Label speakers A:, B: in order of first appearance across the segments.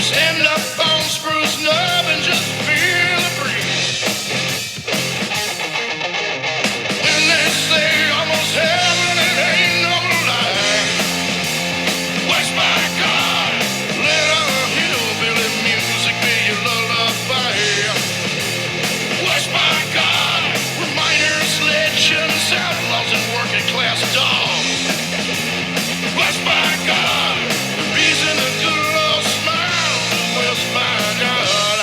A: Stand up on Spruce Knob and just feel the breeze. When they say almost heaven, it ain't no lie. West by God, let our hillbilly music be your lullaby. West by God, we're miners, legends, outlaws, and working class dogs. West by God, the reason the good Lord smiles. West by God.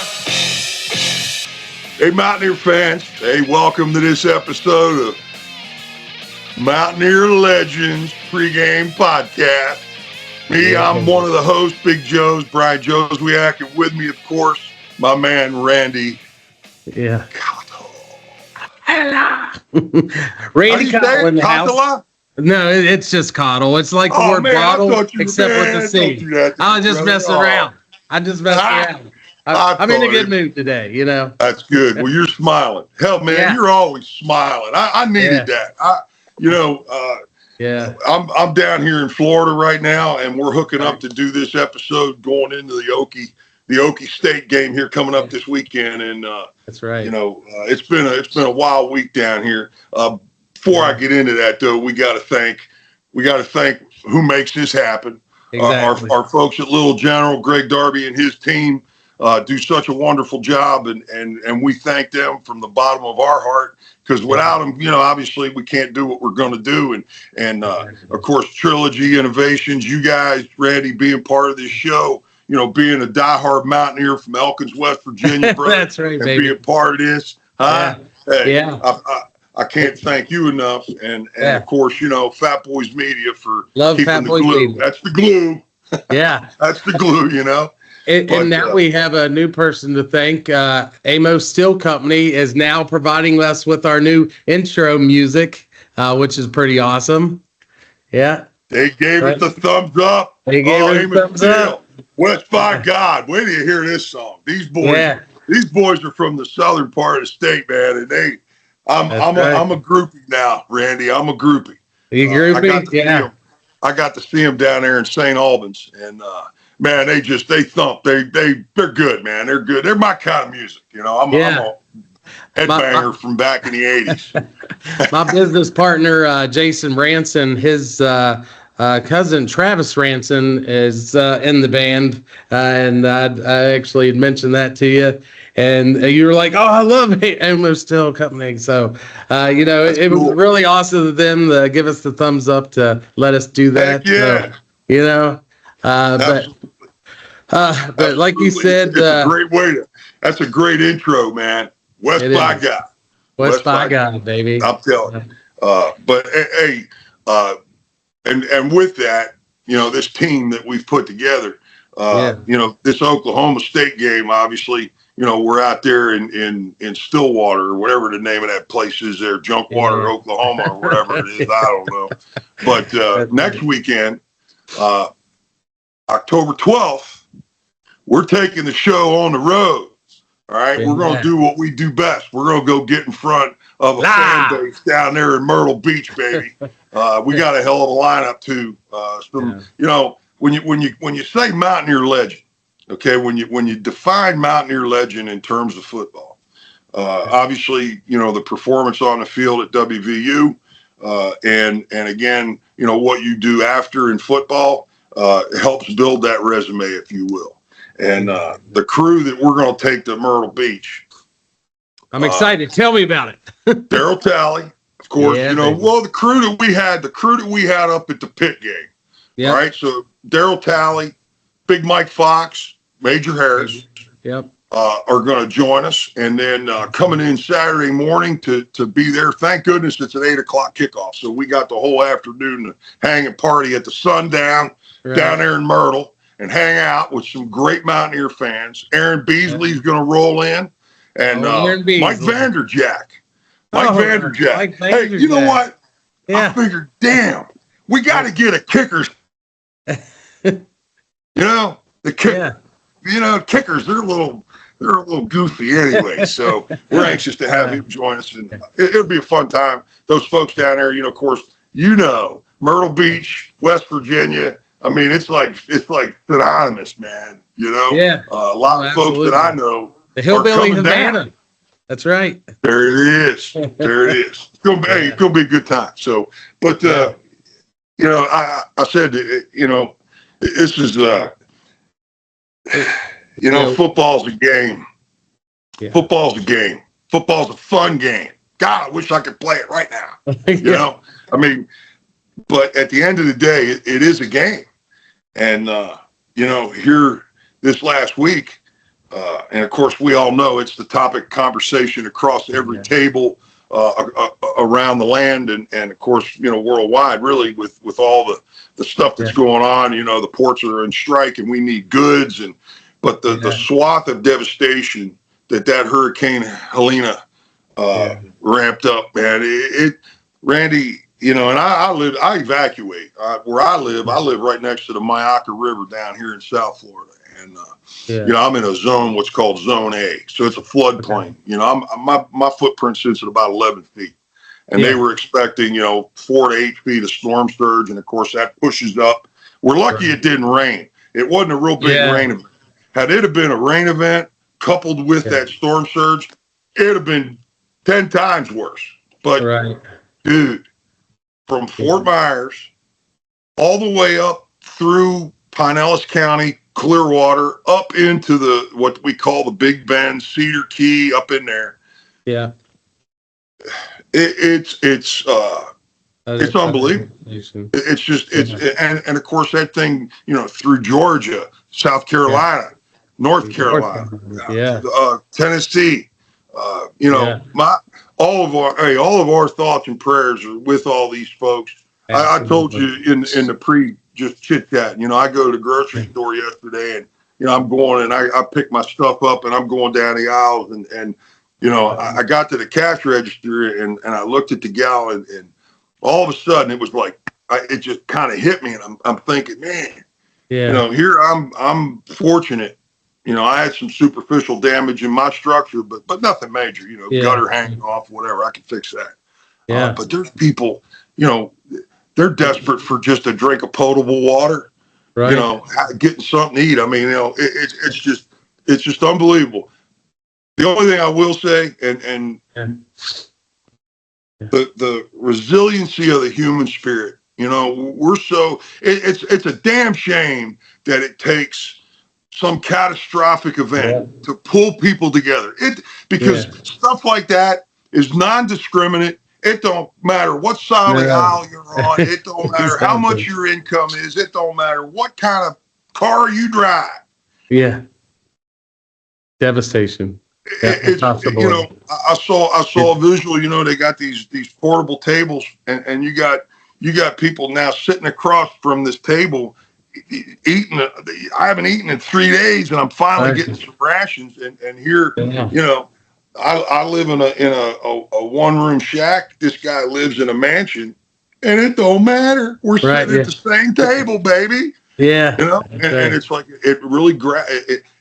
B: Hey, Mountaineer fans. Hey, welcome to this episode of Mountaineer Legends pregame podcast. I'm one of the hosts, Big Joe's, Brian Joswiak, and with me, of course, my man, Randy.
C: Yeah.
B: Randy Cottle in the house.
C: No, it's just Cottle. It's like the word bottle, except with the C. I'll just mess around. I just mess around. I'm in a good mood today, you know.
B: That's good. Well, you're smiling. Hell, man, you're always smiling. I needed that. I'm down here in Florida right now, and we're hooking up to do this episode going into the Okie State game here coming up this weekend, and
C: that's right.
B: It's been a wild week down here. Before I get into that, though, we got to thank who makes this happen.
C: Exactly.
B: Our folks at Little General, Greg Darby and his team, do such a wonderful job, and we thank them from the bottom of our heart, because without them, obviously we can't do what we're going to do. And of course, Trilogy Innovations, you guys, Randy, being part of this show, being a diehard Mountaineer from Elkins, West Virginia, brother.
C: That's right,
B: and
C: baby.
B: being part of this.
C: Yeah.
B: Hey,
C: yeah.
B: I can't thank you enough. And of course, Fat Boys Media for
C: love
B: keeping
C: Fat
B: the
C: Boys
B: glue.
C: Media.
B: That's the glue.
C: Yeah.
B: That's the glue,
C: And now we have a new person to thank. Amos Steel Company is now providing us with our new intro music, which is pretty awesome. Yeah.
B: They gave it the thumbs up.
C: They gave it the thumbs up.
B: West by God. Wait till you hear this song. These boys are from the southern part of the state, man, and I'm a groupie now, Randy. I'm a groupie.
C: You groupie?
B: I got to see them down there in St. Albans, and man, they thump. They're good, man. They're good. They're my kind of music, I'm a headbanger from back in the 80s.
C: My business partner, Jason Ranson, his cousin Travis Ranson is in the band, and I actually had mentioned that to you, and you were like, "Oh, I love Amos Steel Company." So, it was really awesome of them to give us the thumbs up to let us do that.
B: Heck
C: yeah. But like you said,
B: it's a great way to. That's a great intro, man. West by God.
C: West by God, baby.
B: I'm telling you. But hey. And with that, this team that we've put together, this Oklahoma State game, obviously, we're out there in Stillwater or whatever the name of that place is there, Junkwater, Oklahoma, or whatever it is. I don't know. But next weekend, October 12th, we're taking the show on the road. All right. We're going to do what we do best. We're going to go get in front of a fan base down there in Myrtle Beach, baby. We got a hell of a lineup too. When you say Mountaineer legend, okay, when you define Mountaineer legend in terms of football, obviously, the performance on the field at WVU, and again, what you do after in football, helps build that resume, if you will. And the crew that we're going to take to Myrtle Beach.
C: I'm excited. Tell me about it.
B: Daryl Talley, of course. The crew that we had up at the pit game. Yep. All right. So Daryl Talley, Big Mike Fox, Major Harris.
C: Yep.
B: Are going to join us, and then coming in Saturday morning to be there. Thank goodness it's an 8:00 kickoff, so we got the whole afternoon to hang and party at the Sundown down there in Myrtle and hang out with some great Mountaineer fans. Aaron Beasley's going to roll in, and Mike Vanderjack. Hey, you know what? Yeah. I figured, damn, we got to get a kicker. The kicker. Kickers, they're a little goofy anyway. So we're anxious to have him join us, and it'll be a fun time. Those folks down there, of course, Myrtle Beach, West Virginia, I mean, it's like synonymous, man. You know,
C: Yeah.
B: A lot of folks
C: absolutely.
B: that I know
C: The Hillbilly
B: coming down.
C: Havana. That's right.
B: There it is. There it is. It's gonna be a good time. So, but you know, I said, you know, this is you know, football's a game.
C: Yeah.
B: Football's a game. Football's a fun game. God, I wish I could play it right now. You know, I mean, but at the end of the day, it is a game. And you know, here this last week. And of course, we all know it's the topic of conversation across every table around the land, and of course, you know, worldwide. Really, with all the stuff that's going on, you know, the ports are in strike, and we need goods. But the swath of devastation that Hurricane Helene ramped up, man. Randy, you know, and I evacuate where I live right next to the Myakka River down here in South Florida. And, you know, I'm in a zone, what's called Zone A. So it's a floodplain. Okay. You know, my footprint sits at about 11 feet. And they were expecting, you know, 4 to 8 feet of storm surge. And, of course, that pushes up. We're lucky it didn't rain. It wasn't a real big rain event. Had it have been a rain event coupled with that storm surge, it would have been 10 times worse. But, dude, from Fort Myers all the way up through Pinellas County, Clearwater, up into what we call the Big Bend, Cedar Key, up in there. Yeah. It's unbelievable. It's just, and of course that thing, you know, through Georgia, South Carolina, North Carolina, Tennessee, you know, all of our thoughts and prayers are with all these folks. I told you in the just chit chat. You know, I go to the grocery store yesterday, and you know, I'm going and I pick my stuff up, and I'm going down the aisles, and you know, I got to the cash register, and I looked at the gal, and all of a sudden it was like it just kind of hit me, and I'm thinking, man, you know, here I'm fortunate. You know, I had some superficial damage in my structure, but nothing major. You know, gutter hanging off, whatever. I can fix that. But there's people, you know, they're desperate for just a drink of potable water, you know, getting something to eat. I mean, you know, it's just unbelievable. The only thing I will say, and the resiliency of the human spirit, you know, it's a damn shame that it takes some catastrophic event to pull people together. Because stuff like that is non-discriminate. It don't matter what side of the aisle you're on. It don't matter how much your income is. It don't matter what kind of car you drive. Yeah. Devastation. It's, you know, I saw a visual. You know, they got these portable tables, and you got people now sitting across from this table eating. I haven't eaten in 3 days, and I'm finally getting some rations. And here, you know, I live in a one-room shack. This guy lives in a mansion, and it don't matter. We're sitting at the same table, baby. Yeah, you know, and it's like it really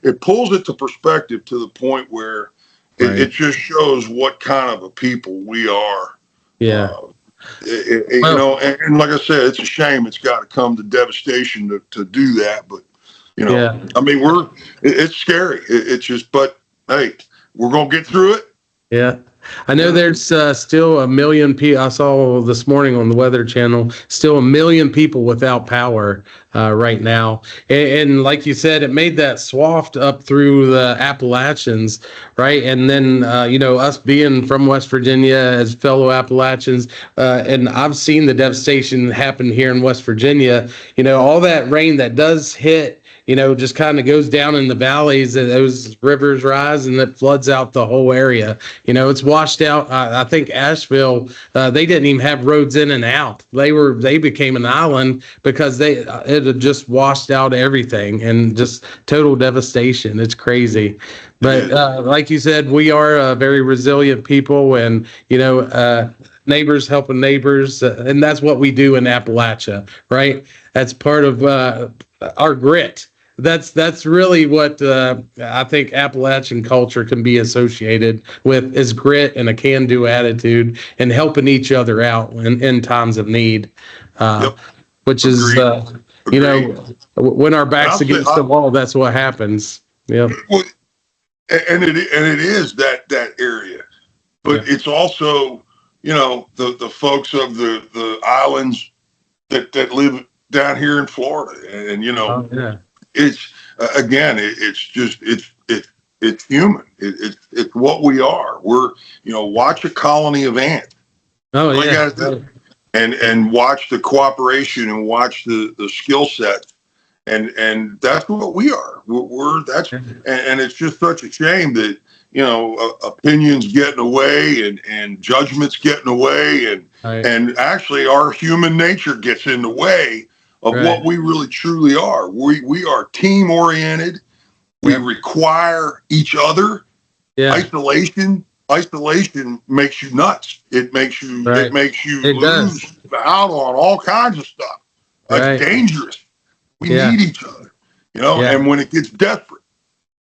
B: it pulls it to perspective to the point where it just shows what kind of a people we are. Yeah, you know, and like I said, it's a shame it's got to come to devastation to do that. But you know, I mean, it's scary. It's just, but hey, we're gonna get through it. Yeah. I know there's still 1 million people. I saw this morning on the Weather Channel, still 1 million people without power right now. And like you said, it made that swath up through the Appalachians, right? And then, you know, us being from West Virginia as fellow Appalachians, and I've seen the devastation happen here in West Virginia. You know, all that rain that does hit, you know, just kind of goes down in the valleys, and those rivers rise, and it floods out the whole area. You know, it's washed out. I think Asheville, they didn't even have roads in and out. They became an island because it had just washed out everything, and just total devastation. It's crazy. But like you said, we are a very resilient people, and, you know, neighbors helping neighbors, and that's what we do in Appalachia, right? That's part of our grit. That's really what I think Appalachian culture can be associated with, is grit and a can-do attitude and helping each other out in times of need, which is
C: You
B: Agreed.
C: know, when our backs against the wall, that's what happens. Yeah.
B: Well, and it is that area, but it's also, you know, the folks of the islands that live down here in Florida, and you know, it's again, it's just it's human. It's what we are. We're, you know, watch a colony of ants.
C: Oh
B: All you
C: yeah.
B: gotta do. And watch the cooperation and watch the skill set, and that's what we are. We're that's and it's just such a shame that, you know, opinions get in the way and judgments get in the way, and actually our human nature gets in the way of what we really truly are. We are team oriented. We require each other. Isolation makes you nuts. It makes you lose out on all kinds of stuff. It's dangerous. We need each other, you know. And when it gets desperate,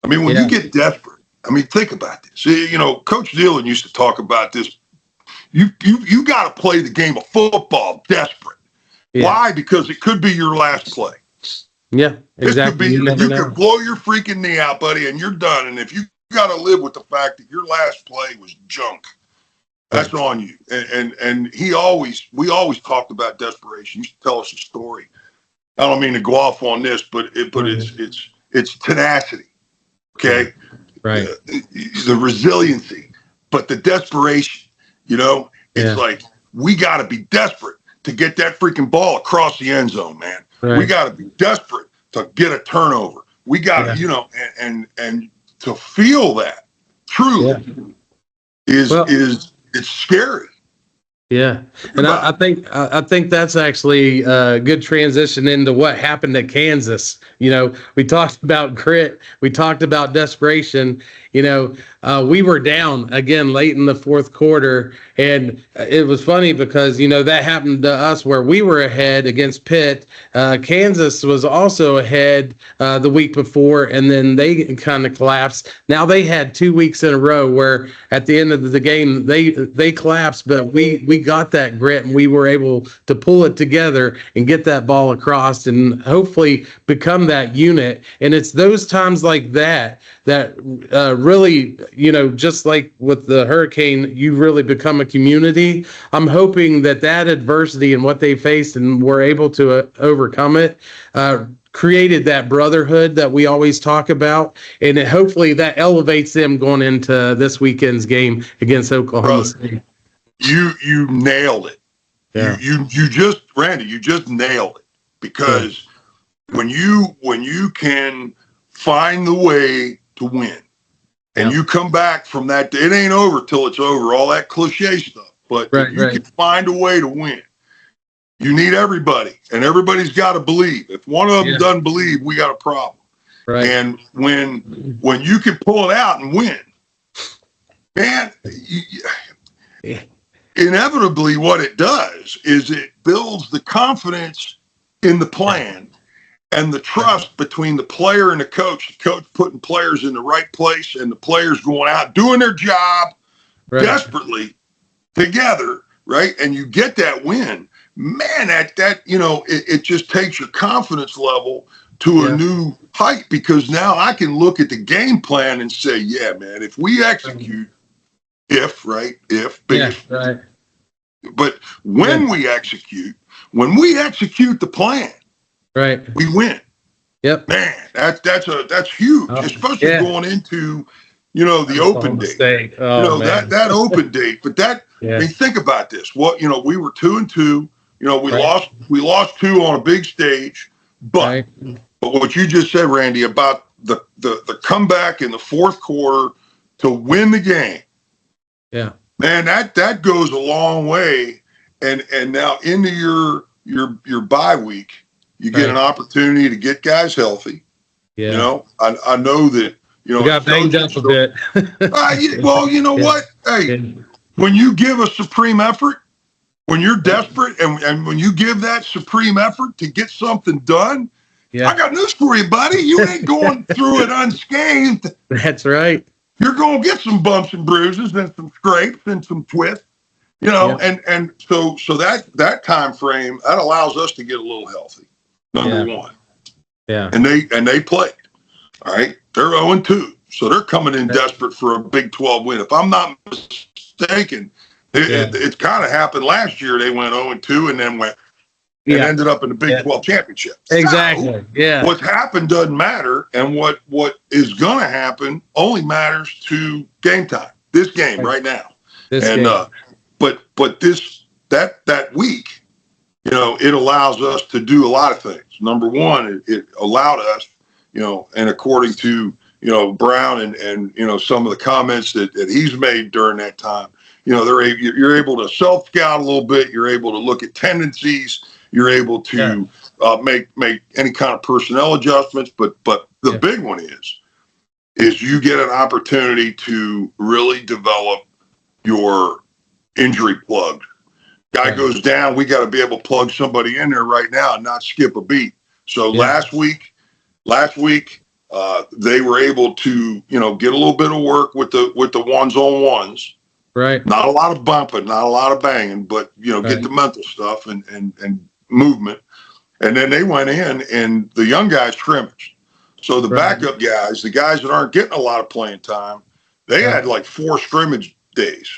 B: I mean, when you get desperate, I mean, think about this. See, you know, Coach Dillon used to talk about this. You got to play the game of football desperate. Why? Because it could be your last play.
C: Yeah, exactly.
B: You could blow your freaking knee out, buddy, and you're done. And if you got to live with the fact that your last play was junk, that's on you. And we always talked about desperation. He used to tell us a story. I don't mean to go off on this, but it's tenacity. Okay.
C: Right.
B: The resiliency, but the desperation, you know, it's like, we got to be desperate to get that freaking ball across the end zone, man. We got to be desperate to get a turnover. We got to, you know, and to feel that truly is it's scary.
C: Yeah, and I think that's actually a good transition into what happened at Kansas. You know, we talked about grit, we talked about desperation. You know, we were down again late in the fourth quarter, and it was funny because, you know, that happened to us where we were ahead against Pitt. Kansas was also ahead the week before, and then they kind of collapsed. Now they had 2 weeks in a row where at the end of the game they collapsed, but we got that grit and we were able to pull it together and get that ball across and hopefully become that unit. And it's those times like that really, you know, just like with the Hurricane, you really become a community. I'm hoping that adversity and what they faced and were able to overcome it created that brotherhood that we always talk about, and hopefully that elevates them going into this weekend's game against Oklahoma State.
B: You nailed it.
C: Yeah.
B: You just, Randy, you just nailed it, because when you can find the way to win, and you come back from that, it ain't over till it's over, all that cliche stuff, but you can find a way to win. You need everybody, and everybody's got to believe. If one of them doesn't believe, we got a problem. Right. And when you can pull it out and win, man, inevitably what it does is it builds the confidence in the plan and the trust between the player and the coach putting players in the right place, and the players going out doing their job desperately together, right? And you get that win, man, that you know, it just takes your confidence level to a new height, because now I can look at the game plan and say, yeah, man, if we execute, but when we execute the plan, we win.
C: Yep.
B: Man, that's huge, especially going into, you know, the open date.
C: Oh,
B: you know, that open date. But I mean, think about this. What, you know, we were 2-2. You know, we lost 2 on a big stage. But what you just said, Randy, about the comeback in the fourth quarter to win the game.
C: Yeah.
B: Man, that goes a long way. And now into your bye week, you get an opportunity to get guys healthy. Yeah. You know, I know that, you know,
C: we got banged up a bit.
B: Well, you know what? Hey, when you give a supreme effort, when you're desperate, and when you give that supreme effort to get something done, I got news for you, buddy. You ain't going through it unscathed.
C: That's right.
B: You're going to get some bumps and bruises and some scrapes and some twists, you know, and so that time frame, that allows us to get a little healthy. number one.
C: Yeah.
B: And they played. All right. They're 0-2. So they're coming in desperate for a Big 12 win. If I'm not mistaken, it kind of happened last year. They went 0-2 and then ended up in the Big 12 championship.
C: Exactly.
B: So,
C: yeah.
B: What's happened doesn't matter. And what is going to happen only matters to game time. This game right now. But that week, it allows us to do a lot of things. Number one, it allowed us, and according to, Brown and some of the comments that he's made during that time, you're able to self-scout a little bit. You're able to look at tendencies. You're able to make any kind of personnel adjustments. But the big one is you get an opportunity to really develop your injury plug. Guy goes down, we got to be able to plug somebody in there right now and not skip a beat. So last week, they were able to, get a little bit of work with the ones-on-ones.
C: Right.
B: Not a lot of bumping, not a lot of banging, but get the mental stuff and movement. And then they went in and the young guys scrimmaged. So the backup guys, the guys that aren't getting a lot of playing time, they had like 4 scrimmage days.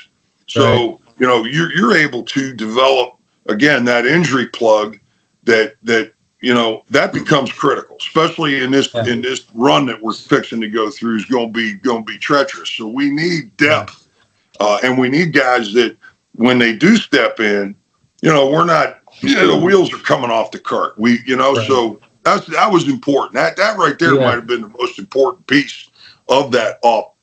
B: So you're able to develop again that injury plug that becomes critical, especially in this run that we're fixing to go through is going to be treacherous. So we need depth, and we need guys that when they do step in, we're not the wheels are coming off the cart. So that was important. That right there might have been the most important piece of that off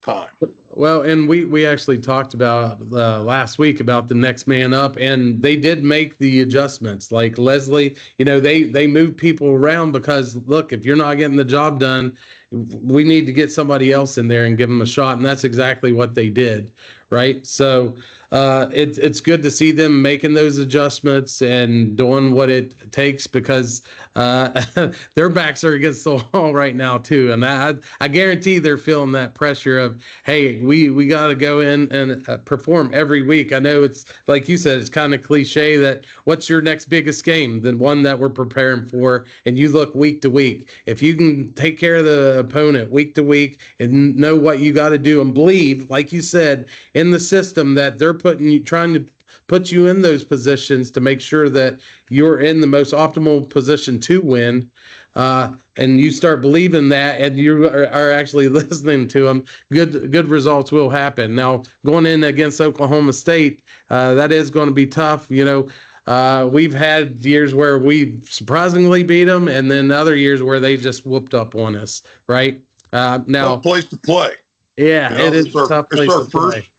B: time.
C: Well, and we actually talked about last week about the next man up, and they did make the adjustments. Like Leslie, they moved people around because look, if you're not getting the job done, we need to get somebody else in there and give them a shot, and that's exactly what they did, right? So it's good to see them making those adjustments and doing what it takes because their backs are against the wall right now too, and I guarantee they're feeling that pressure of, hey, we got to go in and perform every week. I know it's like you said, it's kind of cliche that what's your next biggest game, the one that we're preparing for, and you look week to week. If you can take care of the opponent week to week and know what you got to do and believe, like you said, in the system that they're trying to put you in those positions to make sure that you're in the most optimal position to win, and you start believing that and you are actually listening to them, good results will happen. Now, going in against Oklahoma State, that is going to be tough. We've had years where we surprisingly beat them, and then other years where they just whooped up on us, right? Now,
B: tough place to play.
C: Yeah, it is a tough place to play.
B: First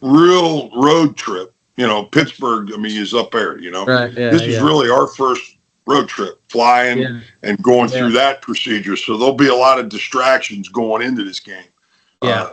B: real road trip. Pittsburgh, is up there,
C: Right, yeah,
B: this is really our first road trip, flying and going through that procedure. So there'll be a lot of distractions going into this game.
C: Yeah.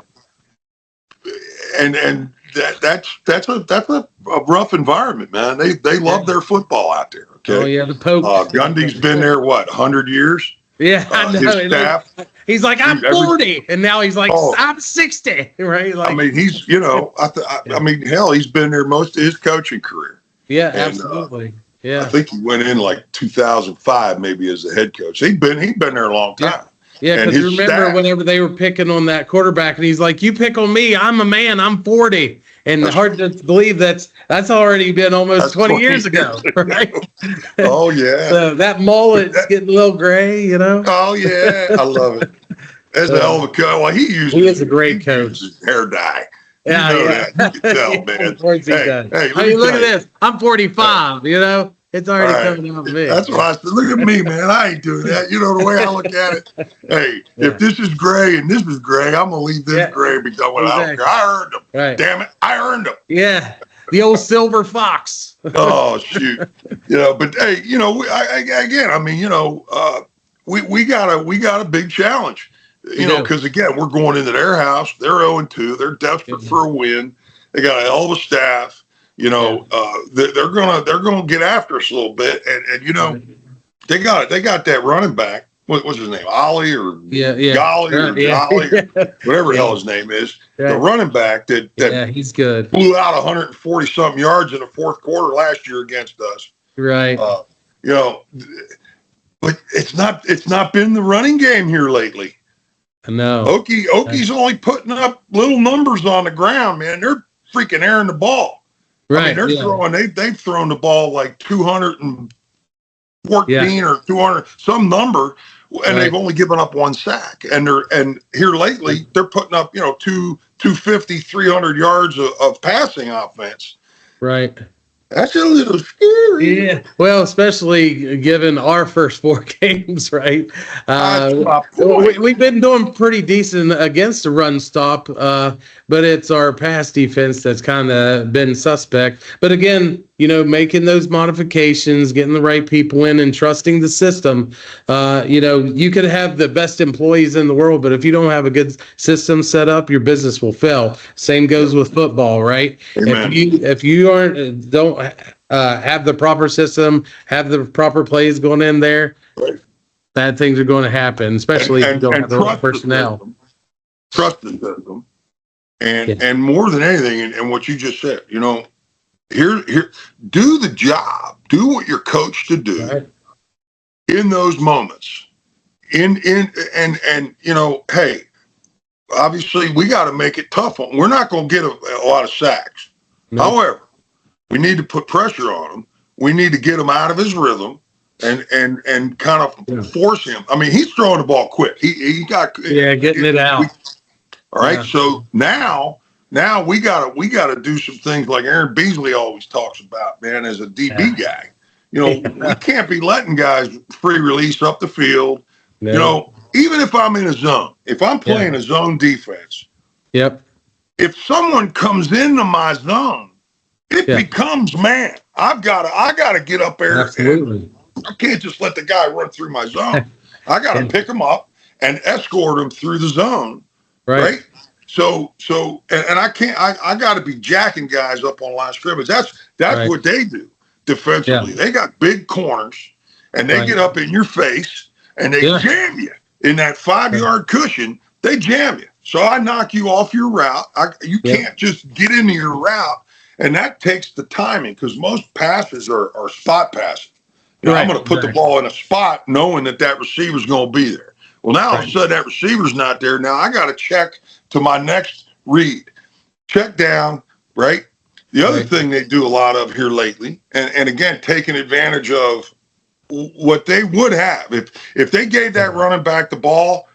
B: And that's a rough environment, man. They love their football out there. Okay.
C: Oh yeah, the Pope.
B: Gundy's been there 100 yeyears?
C: Yeah, I know.
B: His staff.
C: He's like, I'm 40, and now he's like, I'm 60, right? Like,
B: he's, hell, he's been there most of his coaching career.
C: Yeah, and, absolutely. Yeah,
B: I think he went in like 2005, maybe as a head coach. He'd been there a long time.
C: Yeah, because remember whenever they were picking on that quarterback, and he's like, "You pick on me, I'm a man, I'm 40," and hard to believe that's already been almost 20 years ago, right?
B: Oh yeah.
C: So that mullet's getting a little gray,
B: Oh yeah, I love it. That's a hell of a coach. Well, he
C: is a great coach.
B: Hair dye.
C: Yeah,
B: that. You can tell, man.
C: Of course he does. Look at this. I'm 45. It's already coming out of me.
B: That's why I said, look at me, man. I ain't doing that. The way I look at it. Hey, if this is gray and this is gray, I'm gonna leave this gray because I don't care. I earned them. Right. Damn it, I earned them.
C: Yeah, the old silver fox.
B: Oh shoot, But hey, we got a big challenge. Because again, we're going into their house. They're 0-2. They're desperate for a win. They got a hell of a staff. They're gonna get after us a little bit, and they got that running back. What's his name? Ollie or Golly or Jolly, whatever the hell his name is. The running back that
C: he's good.
B: Blew out 140 something yards in the fourth quarter last year against us.
C: Right.
B: but it's not been the running game here lately.
C: No.
B: Okie's only putting up little numbers on the ground, man. They're freaking airing the ball.
C: Right.
B: I mean, they're throwing. They've thrown the ball like 214 or 200 some number, and they've only given up one sack. And here lately they're putting up 250, 300 yards of passing offense.
C: Right.
B: That's a little scary.
C: Yeah. Well, especially given our first 4 games, right?
B: That's my point.
C: We've been doing pretty decent against the run stop, but it's our pass defense that's kind of been suspect. But again, making those modifications, getting the right people in, and trusting the system. You could have the best employees in the world, but if you don't have a good system set up, your business will fail. Same goes with football, right?
B: Amen.
C: If you don't have the proper system, have the proper plays going in there,
B: Right.
C: bad things are going to happen, especially if you don't have the right personnel.
B: Trust the system. And more than anything, and what you just said, here, do the job. Do what you're coached to do in those moments. Hey, obviously we got to make it tough on. We're not going to get a lot of sacks. No. However, we need to put pressure on him. We need to get him out of his rhythm and kind of force him. I mean, he's throwing the ball quick. He got
C: getting it out.
B: All right. Yeah. So now we gotta do some things like Aaron Beasley always talks about, man, as a DB guy. We can't be letting guys free release up the field. No. Even if I'm in a zone, if I'm playing a zone defense, if someone comes into my zone, it becomes man. I gotta get up there.
C: Absolutely.
B: I can't just let the guy run through my zone. I gotta pick him up and escort him through the zone. Right. So I can't. I got to be jacking guys up on line of scrimmage. That's what they do defensively. Yeah. They got big corners, and they get up in your face and they jam you in that 5-yard cushion. They jam you. So I knock you off your route. You can't just get into your route. And that takes the timing because most passes are spot passes. I'm going to put the ball in a spot knowing that receiver's going to be there. Well, now all of a sudden that receiver's not there. Now I got to check to my next read. Check down, right? The other thing they do a lot of here lately, and again, taking advantage of what they would have. If they gave that running back the ball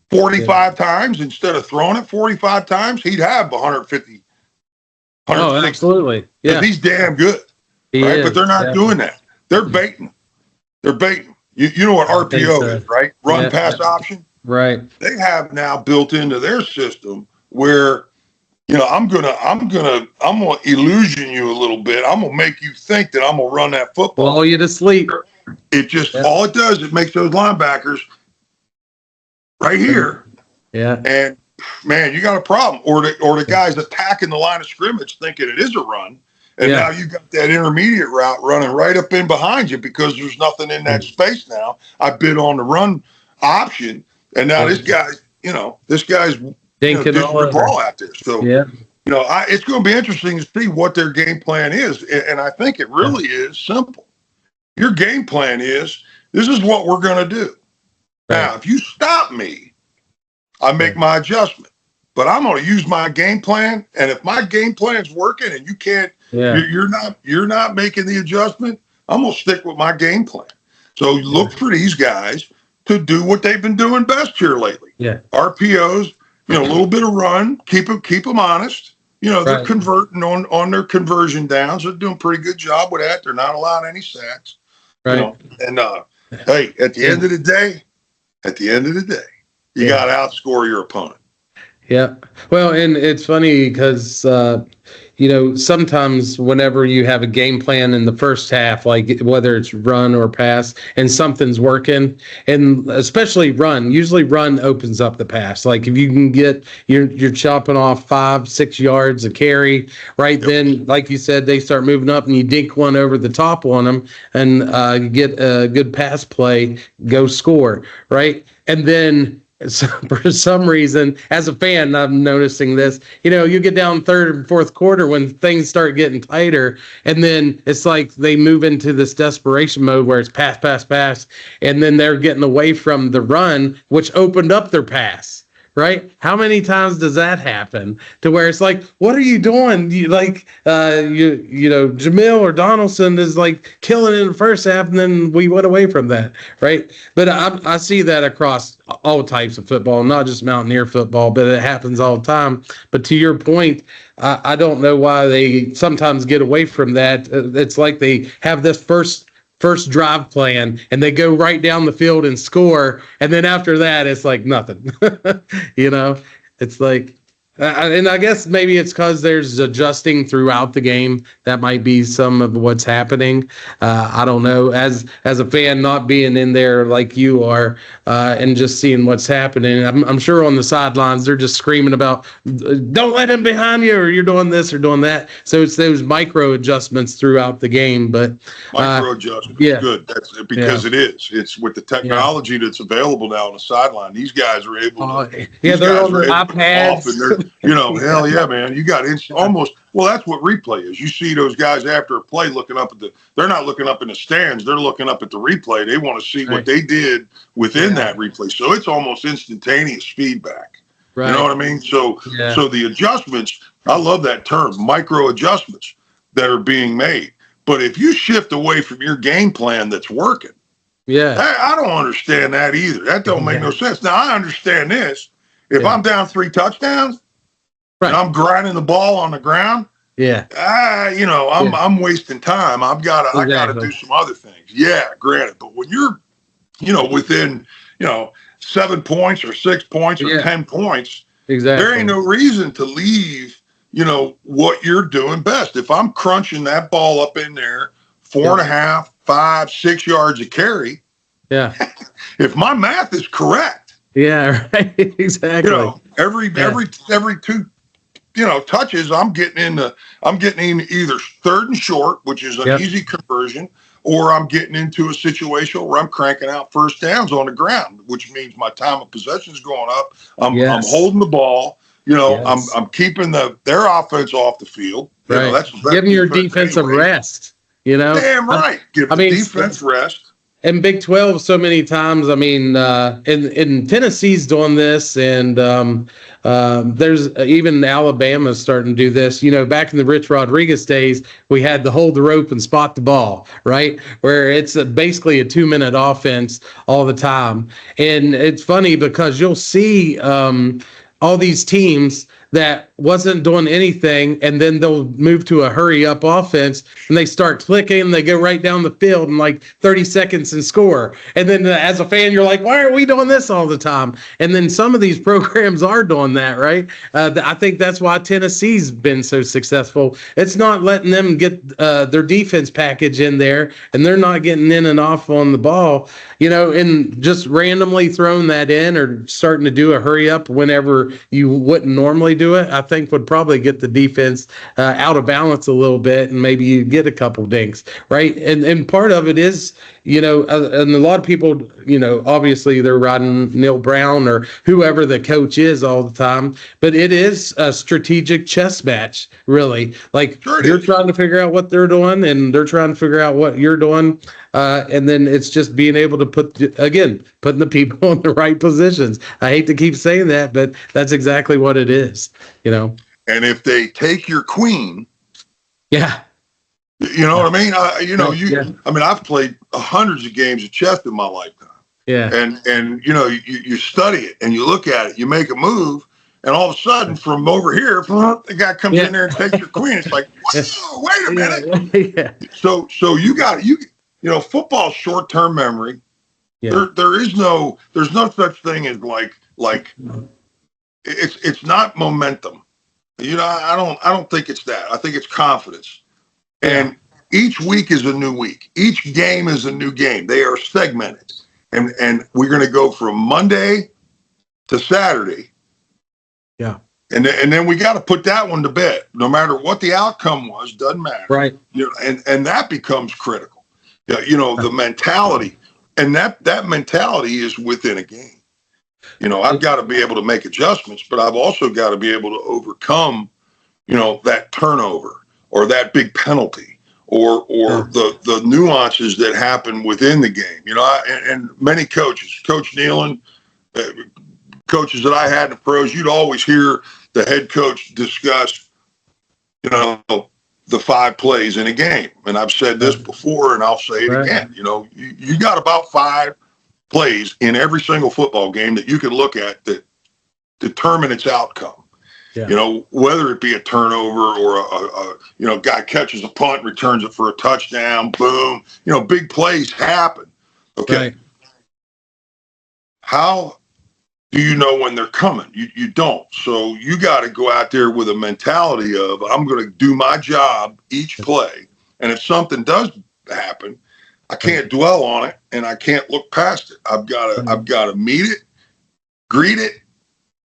B: 45 times instead of throwing it 45 times, he'd have 150.
C: Oh, absolutely. Yeah.
B: He's damn good. Right? But they're not doing that. They're baiting. They're baiting. You know what RPO is, right? Run pass option.
C: Right.
B: They have now built into their system where, I'm gonna illusion you a little bit. I'm gonna make you think that I'm gonna run that football.
C: Lull you to sleep.
B: It just all it does, it makes those linebackers right here.
C: Yeah.
B: And man, you got a problem. Or the guys attacking the line of scrimmage thinking it is a run. And now you got that intermediate route running right up in behind you because there's nothing in that space now. I bid on the run option, and now this guy's
C: dinking
B: the ball out there. So it's going to be interesting to see what their game plan is, and I think it really is simple. Your game plan is this is what we're going to do. Now, if you stop me, I make my adjustment, but I'm going to use my game plan, and if my game plan's working and you can't. You're not making the adjustment. I'm gonna stick with my game plan. So look for these guys to do what they've been doing best here lately. RPOs, a little bit of run, keep them honest. They're converting on their conversion downs. They're doing a pretty good job with that. They're not allowing any sacks. Hey, at the end of the day, you got to outscore your opponent.
C: Yeah. Well, and it's funny because, sometimes whenever you have a game plan in the first half, like whether it's run or pass, and something's working, and especially usually run opens up the pass. Like if you can get, you're chopping off 5-6 yards a carry, right? Then, like you said, they start moving up and you dink one over the top on them and get a good pass play, go score, right? And then So for some reason, as a fan, I'm noticing this. You get down third and fourth quarter when things start getting tighter, and then it's like they move into this desperation mode where it's pass, pass, pass, and then they're getting away from the run, which opened up their pass. Right? How many times does that happen to where it's like, what are you doing? Jamil or Donaldson is like killing it in the first half, and then we went away from that, right? But I see that across all types of football, not just Mountaineer football, but it happens all the time. But to your point, I don't know why they sometimes get away from that. It's like they have this first drive plan and they go right down the field and score, and then after that it's like nothing. It's like and I guess maybe it's because there's adjusting throughout the game. That might be some of what's happening. I don't know. As a fan, not being in there like you are, and just seeing what's happening, I'm sure on the sidelines they're just screaming about, "Don't let him behind you," or "You're doing this or doing that." So it's those micro adjustments throughout the game. But
B: micro adjustments, good. That's because it is. It's with the technology that's available now on the sideline. These guys are able to.
C: They're on their iPads.
B: Hell yeah, man. You got almost, well, that's what replay is. You see those guys after a play looking up they're not looking up in the stands. They're looking up at the replay. They want to see what they did within that replay. So it's almost instantaneous feedback. Right. You know what I mean? So the adjustments, I love that term, micro adjustments that are being made. But if you shift away from your game plan that's working, I don't understand that either. That don't make no sense. Now, I understand this. If I'm down 3 touchdowns, and I'm grinding the ball on the ground, I'm wasting time. I gotta do some other things. Yeah, granted. But when you're, within, 7 points or 6 points or 10 points, there ain't no reason to leave, what you're doing best. If I'm crunching that ball up in there, 4.5, 5, 6 yards a carry, if my math is correct,
C: right, exactly.
B: Every 2 touches, I'm getting in either third and short, which is an easy conversion, or I'm getting into a situation where I'm cranking out first downs on the ground, which means my time of possession is going up. I'm holding the ball. I'm keeping their offense off the field.
C: Right. That's giving your defensive rest.
B: Damn right. Give the defense rest.
C: And Big 12 so many times, in Tennessee's doing this, and there's even Alabama starting to do this. Back in the Rich Rodriguez days, we had the hold the rope and spot the ball, right? Where it's basically a 2-minute offense all the time. And it's funny because you'll see all these teams that wasn't doing anything, and then they'll move to a hurry up offense and they start clicking, they go right down the field in like 30 seconds and score. And then as a fan, you're like, why are we doing this all the time? And then some of these programs are doing that, right? I think that's why Tennessee's been so successful. It's not letting them get their defense package in there, and they're not getting in and off on the ball, and just randomly throwing that in or starting to do a hurry up whenever you wouldn't normally do it, I think would probably get the defense out of balance a little bit, and maybe you get a couple dinks, right? And part of it is, and a lot of people, obviously they're riding Neil Brown or whoever the coach is all the time, but it is a strategic chess match, really. Like, you're trying to figure out what they're doing, and they're trying to figure out what you're doing, and then it's just being able to putting the people in the right positions. I hate to keep saying that, but that's exactly what it is. And
B: if they take your queen, you know what I mean? I've played hundreds of games of chess in my lifetime. And you study it and you look at it, you make a move, and all of a sudden from over here, the guy comes in there and takes your queen. It's like, whoa, wait a minute. So football's short-term memory. There's no such thing as like it's not momentum. I don't think it's that. I think it's confidence. And each week is a new week. Each game is a new game. They are segmented. And we're going to go from Monday to Saturday. And then we got to put that one to bed. No matter what the outcome was, doesn't matter.
C: Right.
B: And that becomes critical. The mentality. And that mentality is within a game. I've got to be able to make adjustments, but I've also got to be able to overcome, that turnover or that big penalty or the nuances that happen within the game. And many coaches, Coach Nealon, coaches that I had in the pros, you'd always hear the head coach discuss, the 5 plays in a game. And I've said this before, and I'll say it again. You got about 5 plays in every single football game that you can look at that determine its outcome. Yeah. Whether it be a turnover or a guy catches a punt, returns it for a touchdown, boom. Big plays happen. Okay. Right. How do you know when they're coming? You don't. So you got to go out there with a mentality of, I'm going to do my job each play. And if something does happen, I can't dwell on it and I can't look past it. I've got to meet it, greet it,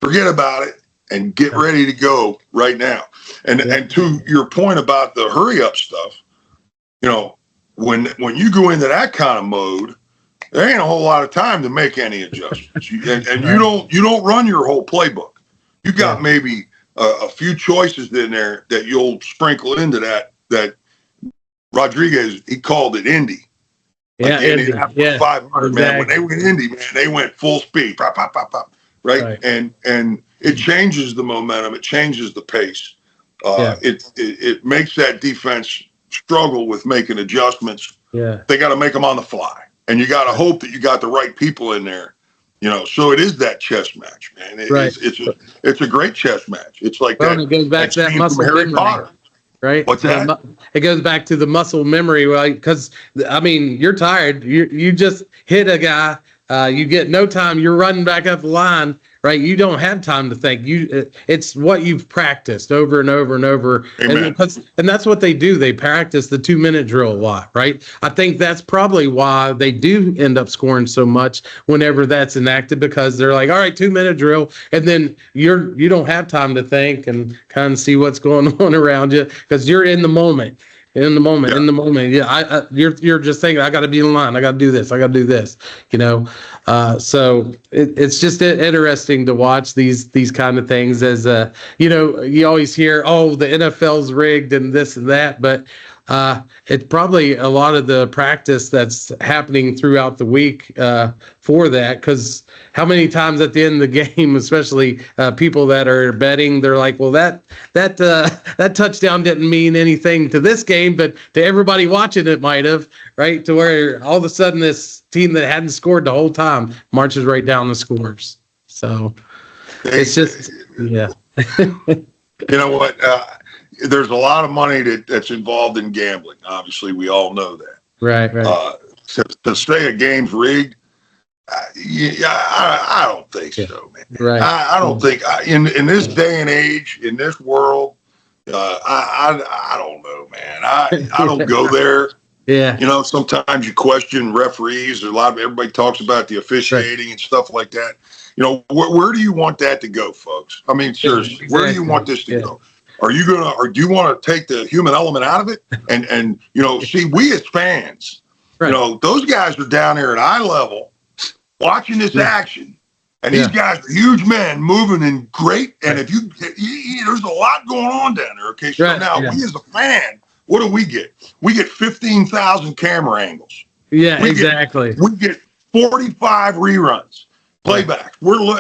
B: forget about it, and get ready to go right now. And to your point about the hurry up stuff, when you go into that kind of mode, there ain't a whole lot of time to make any adjustments. You don't run your whole playbook. You got maybe a few choices in there that you'll sprinkle into that Rodriguez, he called it Indy.
C: Like Indy.
B: 500, man. When they went Indy, man, they went full speed. Pop, pop, pop, pop. Right? And it changes the momentum. It changes the pace. It makes that defense struggle with making adjustments. Yeah. They got to make them on the fly. And you got to hope that you got the right people in there, So it is that chess match, man. It's a great chess match. It's like that.
C: It goes back to that muscle memory, Potter. Right?
B: What's that?
C: It goes back to the muscle memory, right? Because you're tired. You just hit a guy. You get no time. You're running back up the line, right? You don't have time to think. It's what you've practiced over and over and over.
B: Amen.
C: And that's what they do. They practice the 2-minute drill a lot, right? I think that's probably why they do end up scoring so much whenever that's enacted, because they're like, all right, 2-minute drill, and then you don't have time to think and kind of see what's going on around you because you're in the moment. In the moment. Yeah. You're just thinking, I got to be in line. I got to do this. I got to do this, So it's just interesting to watch these kind of things as, you always hear, oh, the NFL's rigged and this and that, but it's probably a lot of the practice that's happening throughout the week for that, because how many times at the end of the game, especially people that are betting, they're like, well, that touchdown didn't mean anything to this game, but to everybody watching it might have, right? To where all of a sudden this team that hadn't scored the whole time marches right down the scores. So it's just, yeah.
B: You know what? There's a lot of money that's involved in gambling. Obviously, we all know that.
C: Right.
B: To say a game's rigged, I don't think so, man.
C: Right.
B: I don't think in this day and age, in this world, I don't know, man. I don't go there.
C: Yeah.
B: Sometimes you question referees. Everybody talks about the officiating and stuff like that. Where do you want that to go, folks? I mean, seriously, exactly. Where do you want this to go? Are you gonna, or do you want to take the human element out of it? And see, we as fans, those guys are down there at eye level watching this action, and these guys are huge men moving in great. And if there's a lot going on down there. Okay, so now we as a fan, what do we get? We get 15,000 camera angles.
C: Yeah, exactly.
B: We get 45 reruns. Playbacks. We're we're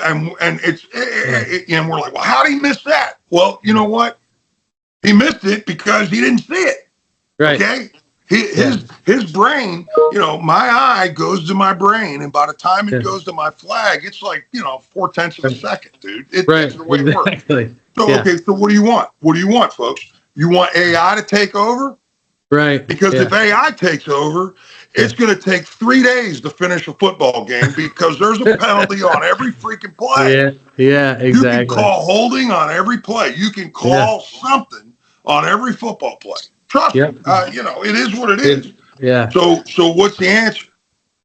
B: like, well, how did he miss that? Well, you know what? He missed it because he didn't see it.
C: Right.
B: Okay. His brain, my eye goes to my brain, and by the time it goes to my flag, it's like 0.4 of a second, dude. That's the way it works. So okay, so what do you want? What do you want, folks? You want AI to take over?
C: Right.
B: Because if AI takes over, it's going to take 3 days to finish a football game because there's a penalty on every freaking play.
C: Yeah, exactly.
B: You can call holding on every play. You can call something on every football play. Trust me. It is what it is. So what's the answer?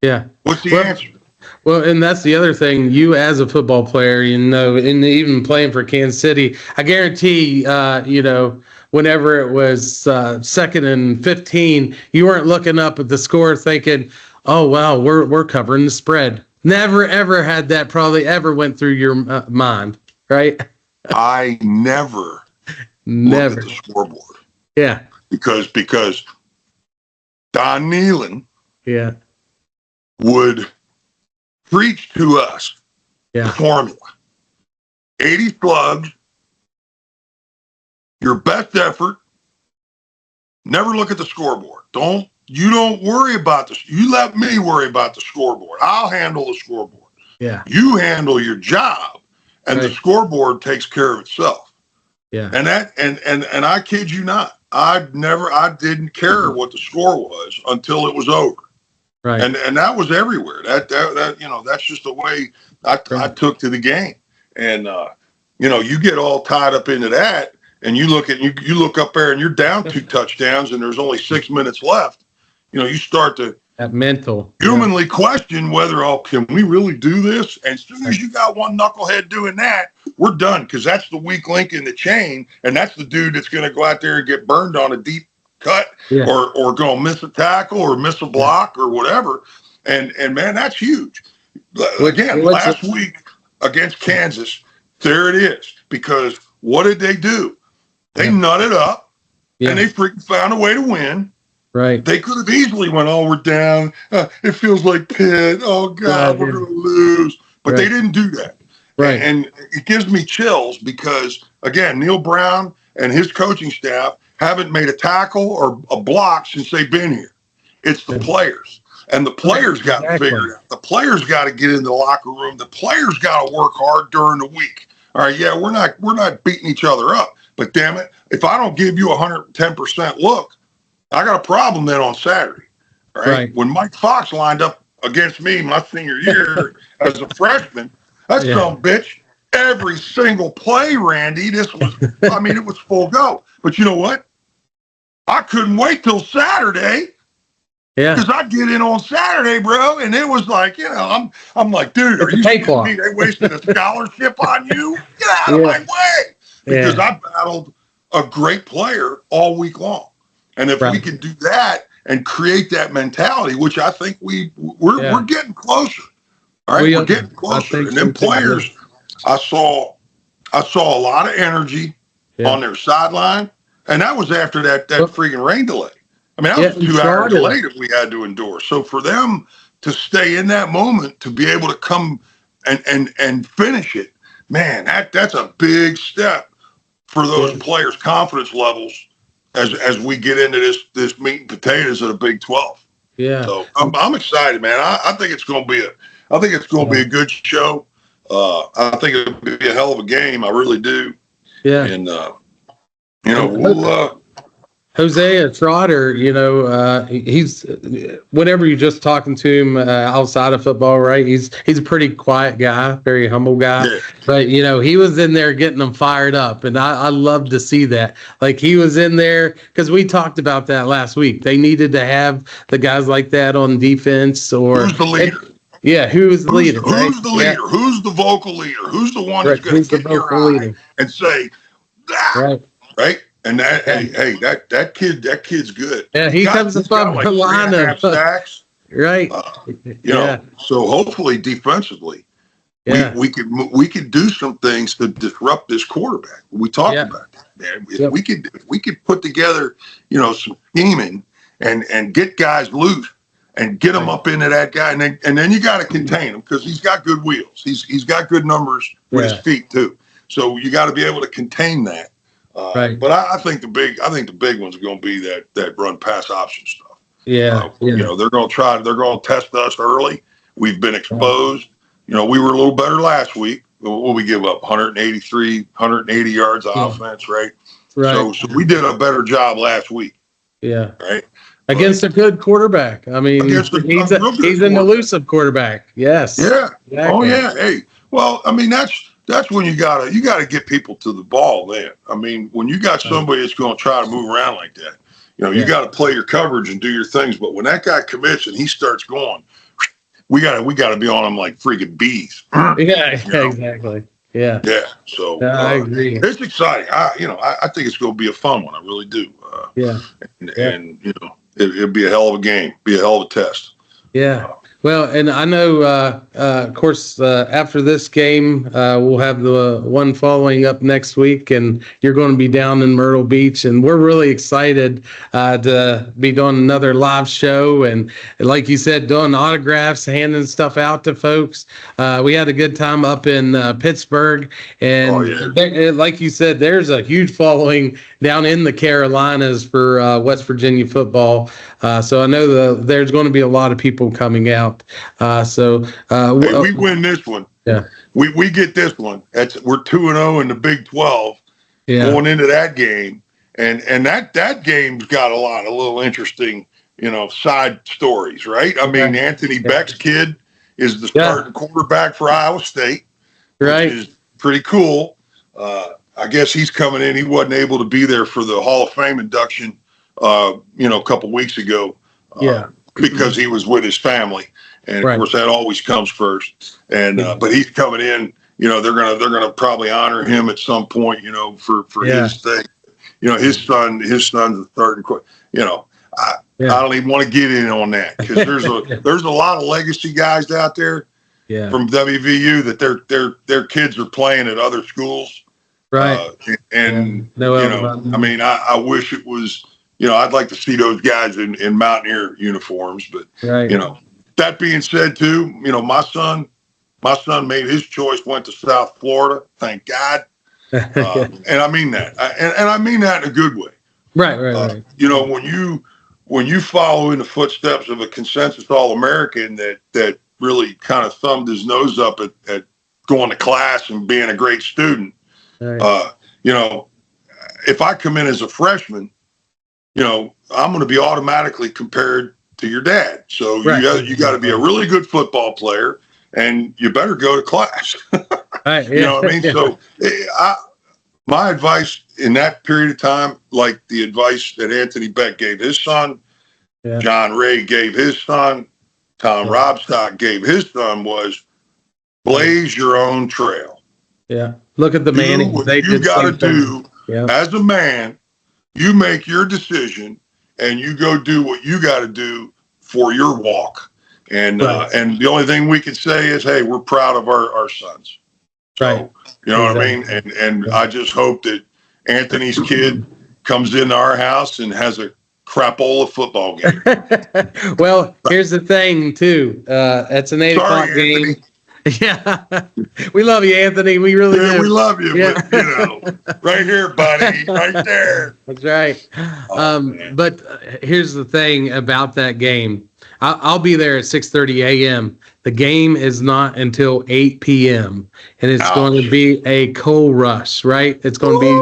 C: Yeah.
B: What's the answer?
C: Well, and that's the other thing. You as a football player, and even playing for Kansas City, I guarantee, whenever it was 2nd and 15, you weren't looking up at the score thinking, oh, wow, we're covering the spread. Never ever had that probably ever went through your mind, right?
B: I never
C: Never.
B: looked at the scoreboard
C: Yeah.
B: because Don Nealon
C: Yeah.
B: would preach to us the
C: Yeah.
B: formula. 80 slugs, your best effort. Never look at the scoreboard. You don't worry about this. You let me worry about the scoreboard. I'll handle the scoreboard.
C: Yeah.
B: You handle your job, and the
C: Right.
B: scoreboard takes care of itself.
C: Yeah.
B: And I kid you not, I didn't care what the score was until it was over.
C: Right.
B: And that was everywhere. That that's just the way I took to the game. And you get all tied up into that, and you look up there and you're down 2 touchdowns and there's only 6 minutes left. You start to
C: That mental.
B: humanly question whether, can we really do this? And as soon as you got one knucklehead doing that, we're done, because that's the weak link in the chain, and that's the dude that's going to go out there and get burned on a deep cut,
C: Yeah.
B: or go miss a tackle or miss a block or whatever. And man, that's huge. Again, last week against Kansas, there it is. Because what did they do? They nutted up, and they freaking found a way to win.
C: Right.
B: They could have easily went, we're down. It feels like Pitt. Oh, God, we're going to lose. But they didn't do that.
C: Right.
B: And it gives me chills because, again, Neil Brown and his coaching staff haven't made a tackle or a block since they've been here. It's the players. And the players got to figure it out. The players got to get in the locker room. The players got to work hard during the week. All right, yeah, we're not beating each other up. But, damn it, if I don't give you 110% look, I got a problem then on Saturday. Right? When Mike Fox lined up against me my senior year as a freshman, that some bitch, every single play, Randy, it was full go. But you know what? I couldn't wait till Saturday. Yeah. Because I'd get in on Saturday, bro, and it was like, I'm like, dude, are you kidding me? They wasted a scholarship on you? Get out of my way. Because I battled a great player all week long. And if we can do that and create that mentality, which I think we're getting closer. All right, we're getting closer. And then players, I saw a lot of energy on their sideline, and that was after that freaking rain delay. I mean, that was 2 hours delay that we had to endure. So for them to stay in that moment, to be able to come and finish it, man, that's a big step for those players' confidence levels as we get into this meat and potatoes of the Big 12.
C: Yeah.
B: So I'm excited, man. I think it's going to be a good show. I think it'll be a hell of a game. I really do. Yeah. And we'll
C: Hosea Trotter, he's whenever you're just talking to him outside of football, right? He's a pretty quiet guy, very humble guy. Yeah. But he was in there getting them fired up, and I love to see that. Like, he was in there because we talked about that last week. They needed to have the guys like that on defense. Or
B: who's the leader?
C: Who's the leader?
B: Who's the leader? Yeah. Who's the vocal leader? Who's the one that's going to get your eye and say, right? And that, that kid's good.
C: Yeah, he comes from the lineup. Sacks,
B: right? So hopefully defensively, we could do some things to disrupt this quarterback. We talked about that, man. If we could put together, some scheming and get guys loose and get them up into that guy, and then you got to contain him because he's got good wheels. He's got good numbers with his feet too. So you got to be able to contain that. But I think the big one's going to be that run pass option stuff. They're going to test us early. We've been exposed. We were a little better last week. What we give up 180 yards of offense, right? So we did a better job last week. Yeah. Right.
C: Against a good quarterback. I mean, he's an elusive quarterback. Yes.
B: Yeah. Exactly. Oh yeah. Hey. Well, I mean, that's when you gotta get people to the ball then. I mean, when you got somebody that's going to try to move around like that, you got to play your coverage and do your things. But when that guy commits and he starts going, we got to be on him like freaking bees.
C: Exactly. Yeah.
B: Yeah. So
C: I agree.
B: It's exciting. I think it's going to be a fun one. I really do. And it'll be a hell of a game. Be a hell of a test.
C: Yeah. Well, and I know, of course, after this game, we'll have the one following up next week, and you're going to be down in Myrtle Beach, and we're really excited to be doing another live show, and like you said, doing autographs, handing stuff out to folks. We had a good time up in Pittsburgh, and like you said, there's a huge following down in the Carolinas for West Virginia football. So I know there's going to be a lot of people coming out.
B: Hey, we win this one.
C: Yeah,
B: we get this one. We're 2-0 in the Big 12 going into that game, and that game's got a lot of little interesting, side stories, right? I mean, Anthony Beck's kid is the starting quarterback for Iowa State,
C: right?
B: Which is pretty cool. I guess he's coming in. He wasn't able to be there for the Hall of Fame induction, a couple weeks ago. Because he was with his family. And of course, that always comes first. And but he's coming in. They're gonna probably honor him at some point. For his thing. His son's the third. I don't even want to get in on that because there's a lot of legacy guys out there from WVU that their kids are playing at other schools.
C: Right.
B: I mean, I wish it was. I'd like to see those guys in Mountaineer uniforms, but that being said, too, my son made his choice, went to South Florida. Thank God, and I mean that, and I mean that in a good way.
C: Right.
B: When you follow in the footsteps of a consensus All-American that really kind of thumbed his nose up at going to class and being a great student, if I come in as a freshman. I'm going to be automatically compared to your dad. So you got to be a really good football player, and you better go to class. You know what I mean? So my advice in that period of time, like the advice that Anthony Beck gave his son, John Ray gave his son, Tom Robstock gave his son, was blaze your own trail.
C: Yeah. Look at the Manning.
B: You got to do as a man. You make your decision and you go do what you got to do for your walk. And and the only thing we can say is, hey, we're proud of our sons. So, you know what I mean? And I just hope that Anthony's kid comes into our house and has a crapola football game.
C: Well, here's the thing, too. It's an 8 o'clock game. Yeah, we love you, Anthony. We really do.
B: We love you. Yeah. But, right here, buddy, right there.
C: That's right. But here's the thing about that game. I'll be there at 6:30 a.m. The game is not until 8 p.m. and it's going to be a coal rush, right? It's going to be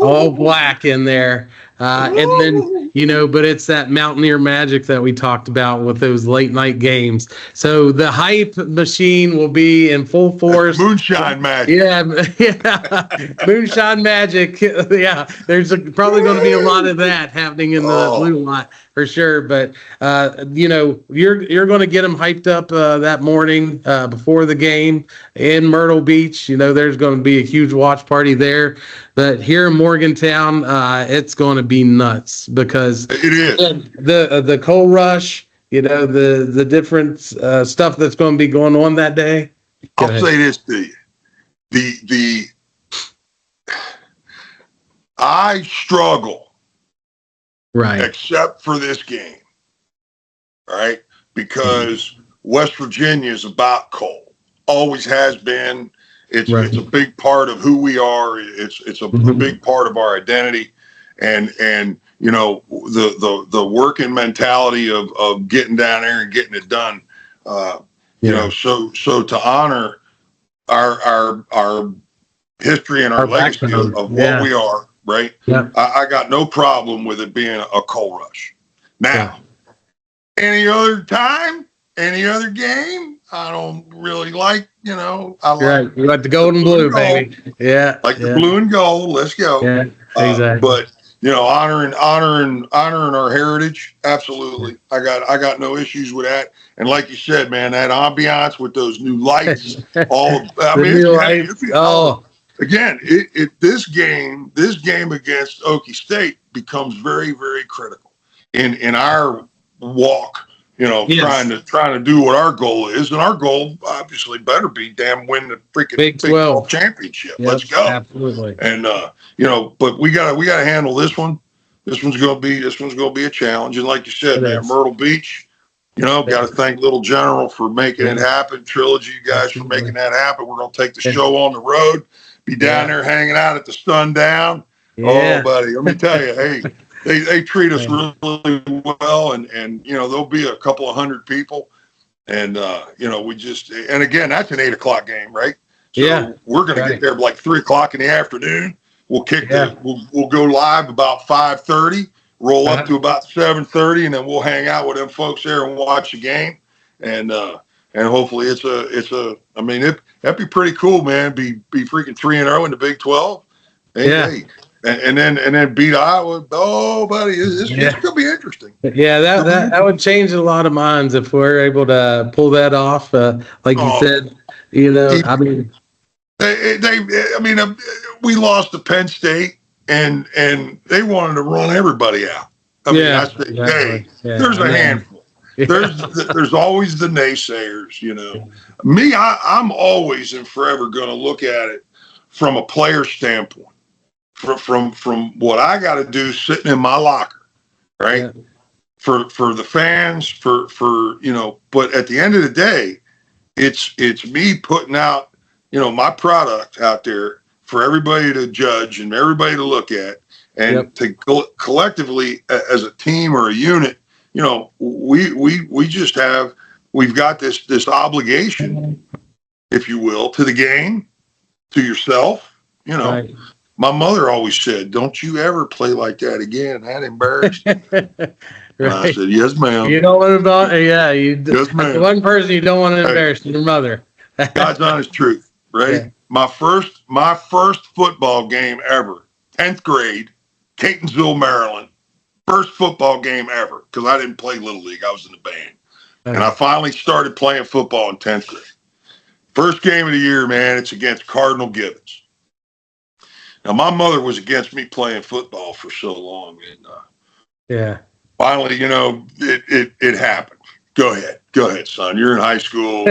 C: all black in there. And then, but it's that Mountaineer magic that we talked about with those late night games. So the hype machine will be in full force.
B: Moonshine magic.
C: Yeah. Moonshine magic. Yeah. There's probably going to be a lot of that happening in the blue lot for sure. But, you're going to get them hyped up that morning before the game in Myrtle Beach. There's going to be a huge watch party there. But here in Morgantown, it's going to be nuts because
B: it is
C: the coal rush. The different stuff that's going to be going on that day.
B: I'll say this to you: I struggle,
C: right,
B: except for this game, right? Because West Virginia is about coal, always has been. It's a big part of who we are. It's a big part of our identity, and the working mentality of getting down there and getting it done. So to honor our history and our legacy of what we are, right? Yeah. I got no problem with it being a coal rush. Now, any other time, any other game, I don't really like. I
C: like the gold and blue, baby. Yeah,
B: the blue and gold. Let's go.
C: Yeah, exactly.
B: But honoring our heritage, absolutely. I got no issues with that. And like you said, man, that ambiance with those new lights, again, this game against Okie State becomes very, very critical in our walk
C: Yes.
B: trying to do what our goal is, and our goal obviously better be damn win the freaking
C: Big
B: Big
C: 12
B: championship.
C: Yep,
B: Let's go.
C: absolutely.
B: And but we gotta handle this one. This one's gonna be a challenge. And like you said,
C: It
B: man,
C: is.
B: Myrtle Beach, got to thank Little General for making it happen. Trilogy, you guys for making that happen. We're gonna take the show on the road. Be down there hanging out at the Sundown.
C: Yeah.
B: Oh, buddy, let me tell you, hey, they treat us really well, and there'll be a couple of hundred people, and we just, and again, that's an 8 o'clock game, right? So we're gonna get there like 3 o'clock in the afternoon. We'll kick we'll go live about 5:30, roll up to about 7:30, and then we'll hang out with them folks there and watch the game, and hopefully that'd be pretty cool, man. Be freaking 3-0 in the Big 12. Hey. And then beat Iowa. Oh, buddy, it's gonna be interesting.
C: Yeah, that would change a lot of minds if we're able to pull that off. Like you said, I mean,
B: we lost to Penn State, and they wanted to run everybody out. There's a handful. There's always the naysayers. Me, I'm always and forever going to look at it from a player standpoint. From what I got to do sitting in my locker, right? For the fans, but at the end of the day, it's me putting out, my product out there for everybody to judge and everybody to look at, and to collectively as a team or a unit, we've got this obligation, if you will, to the game, to yourself,
C: Right.
B: My mother always said, "Don't you ever play like that again. That embarrassed you."
C: Right.
B: I said, "Yes, ma'am."
C: You don't want to,
B: Yes, ma'am.
C: One person you don't want to embarrass, your mother.
B: God's honest truth, right?
C: Yeah.
B: My first football game ever, 10th grade, Catonsville, Maryland. First football game ever, because I didn't play Little League. I was in the band. And I finally started playing football in 10th grade. First game of the year, man, it's against Cardinal Gibbons. Now, my mother was against me playing football for so long, and finally, it happened. Go ahead, son. You're in high school,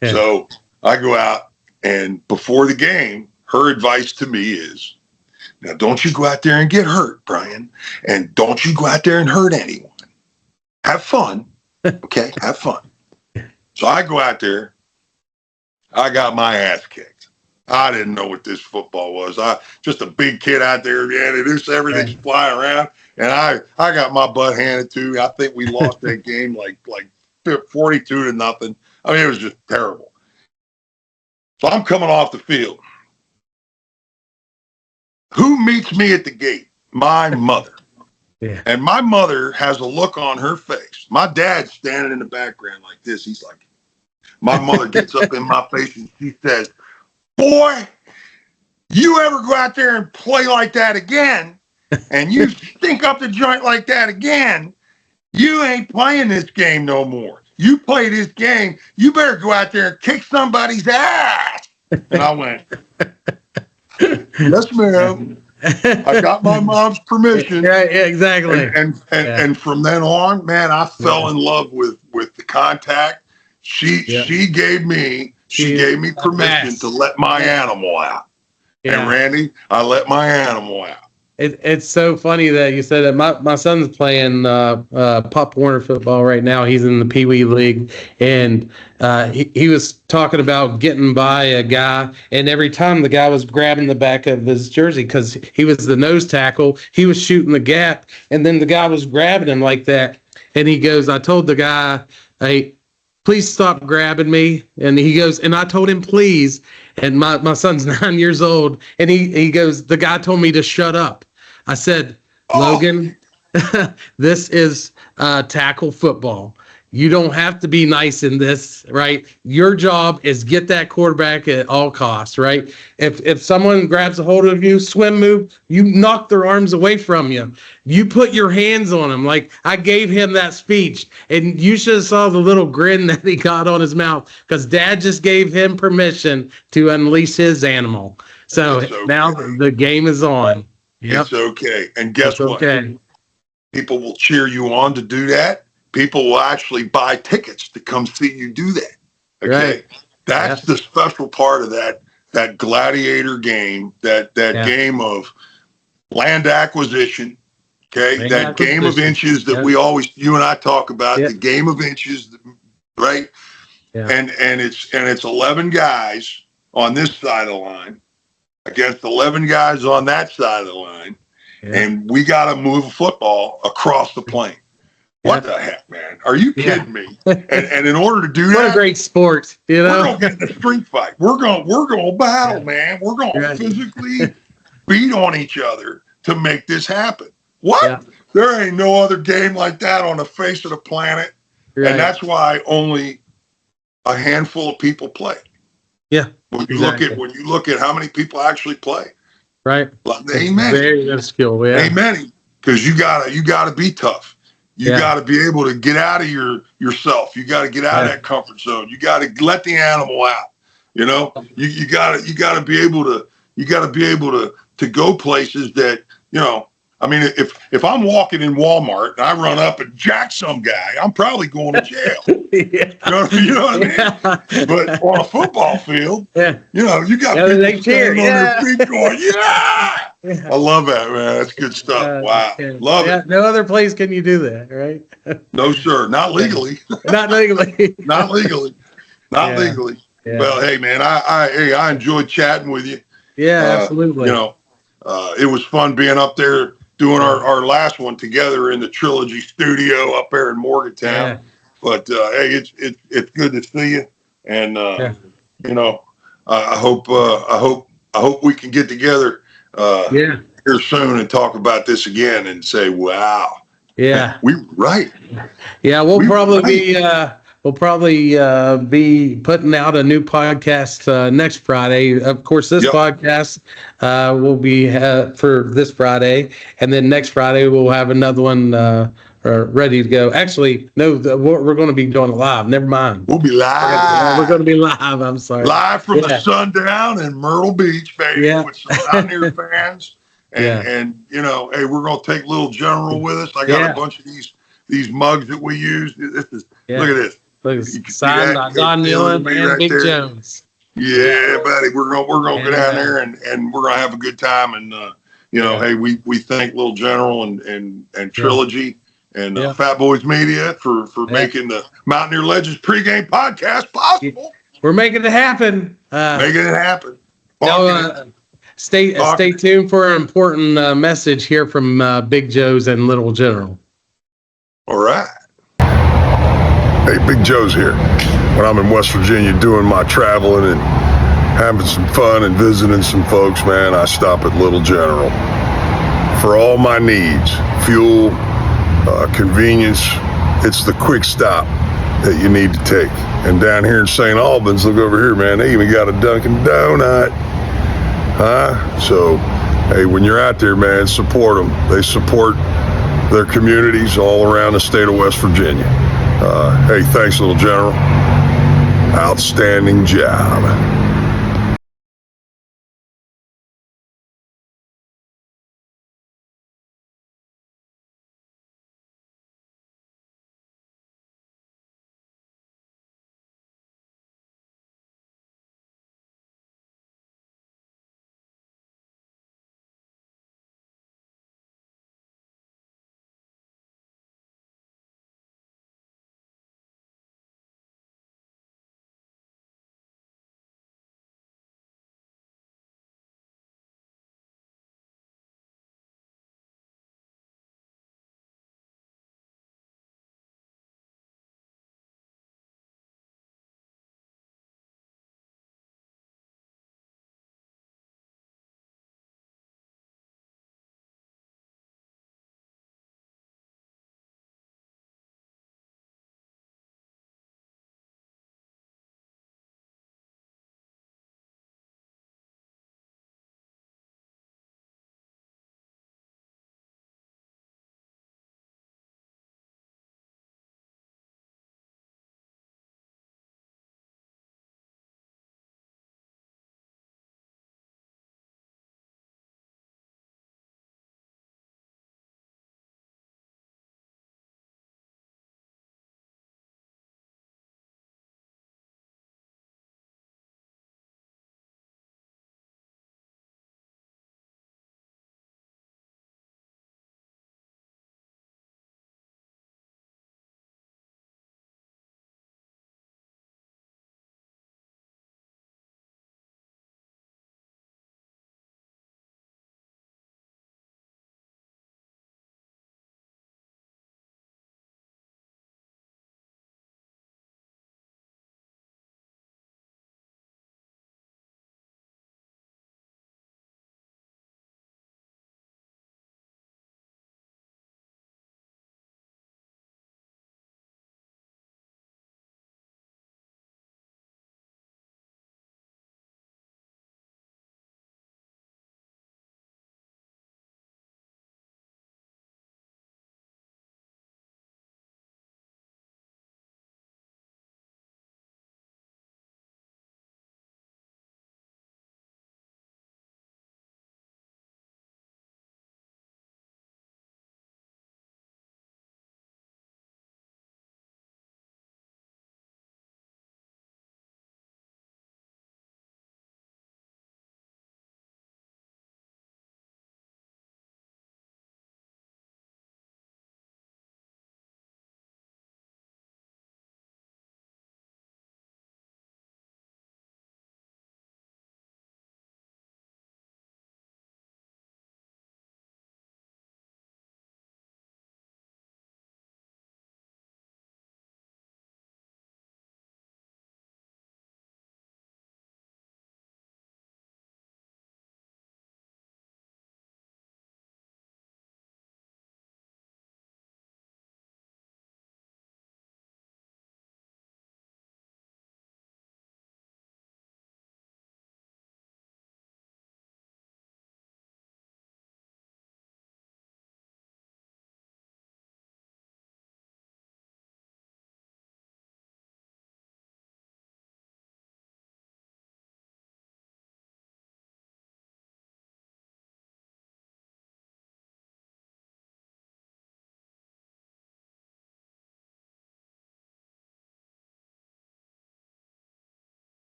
B: So I go out, and before the game, her advice to me is, now don't you go out there and get hurt, Brian, and don't you go out there and hurt anyone. Have fun, okay? Have fun. So I go out there. I got my ass kicked. I didn't know what this football was. Just a big kid out there, man. Everything's flying around, and I got my butt handed to me. I think we lost that game like 42-0. I mean, it was just terrible. So I'm coming off the field. Who meets me at the gate? My mother.
C: Yeah.
B: And my mother has a look on her face. My dad's standing in the background like this. He's like, my mother gets up in my face and she says, "Boy, you ever go out there and play like that again, and you stink up the joint like that again, you ain't playing this game no more. You play this game, you better go out there and kick somebody's ass." And I went, "Yes, ma'am. I got my mom's permission."
C: Yeah, exactly.
B: And from then on, man, I fell in love with the contact. She gave me permission to let my animal out. Yeah. And Randy, I let my animal out.
C: It's so funny that you said that. My son's playing Pop Warner football right now. He's in the Pee Wee League, and he was talking about getting by a guy, and every time the guy was grabbing the back of his jersey because he was the nose tackle, he was shooting the gap, and then the guy was grabbing him like that, and he goes, "I told the guy, hey, please stop grabbing me." And he goes, and I told him, please. And my son's 9 years old. And he goes, "The guy told me to shut up." I said, "Logan, this is tackle football. You don't have to be nice in this, right? Your job is get that quarterback at all costs, right? If someone grabs a hold of you, swim move, you knock their arms away from you. You put your hands on them." Like I gave him that speech, and you should have saw the little grin that he got on his mouth because Dad just gave him permission to unleash his animal. So now the game is on. Yep.
B: It's okay. And guess what?
C: Okay.
B: People will cheer you on to do that. people will actually buy tickets to come see you do that. Okay.
C: Right.
B: That's the special part of that gladiator game, that game of land acquisition. Okay.
C: Land
B: that game of inches that you and I talk about, the game of inches, right?
C: Yeah.
B: And it's 11 guys on this side of the line against 11 guys on that side of the line. Yeah. And we got to move a football across the plane. What the heck, man? Are you kidding me? And in order to do that,
C: what a great sport, you know.
B: We're gonna get in a street fight. We're gonna battle, man. We're gonna physically beat on each other to make this happen. What? Yeah. There ain't no other game like that on the face of the planet, and that's why only a handful of people play.
C: Yeah.
B: When you look at how many people actually play,
C: right?
B: Ain't many.
C: Very good skill. Yeah.
B: Ain't many, because you gotta be tough. You got to be able to get out of yourself. You got to get out of that comfort zone. You got to let the animal out. You know, you got to be able to go places that, you know, I mean, if I'm walking in Walmart and I run up and jack some guy, I'm probably going to jail. You know what I mean? Yeah. But on a football field, you know, you got people standing on their feet going, I love that, man. That's good stuff. Wow. Love it.
C: No other place can you do that, right?
B: No, sir. Not legally.
C: Not legally.
B: Not legally. Not legally. Yeah. Well, hey, man, I enjoyed chatting with you.
C: Yeah, absolutely.
B: You know, it was fun being up there doing our last one together in the Trilogy studio up there in Morgantown. Yeah. But hey, it's good to see you, and you know, I hope we can get together here soon and talk about this again and say, wow, we were right.
C: Yeah, we'll probably be putting out a new podcast next Friday. Of course, this podcast will be for this Friday, and then next Friday we'll have another one ready to go. Actually, no, we're going to be doing it live. Never mind.
B: We'll be live.
C: We're going to be live. I'm sorry.
B: Live from the Sundown in Myrtle Beach, baby, with some Mountaineer fans. And you know, hey, we're going to take Little General with us. I got a bunch of these mugs that we use. This is look at this.
C: Look, signed by Don Nealon and Big Jones.
B: Yeah, buddy, we're gonna go down there and we're gonna have a good time. And you know, hey, we thank Little General and Trilogy and Fat Boys Media for making the Mountaineer Legends pregame podcast possible.
C: We're making it happen.
B: Making it happen.
C: Stay tuned for an important message here from Big Joe's and Little General.
B: All right. Hey, Big Joe's here. When I'm in West Virginia doing my traveling and having some fun and visiting some folks, man, I stop at Little General. For all my needs, fuel, convenience, it's the quick stop that you need to take. And down here in St. Albans, look over here, man, they even got a Dunkin' Donut. So, hey, when you're out there, man, support them. They support their communities all around the state of West Virginia. Hey, thanks, Little General. Outstanding job.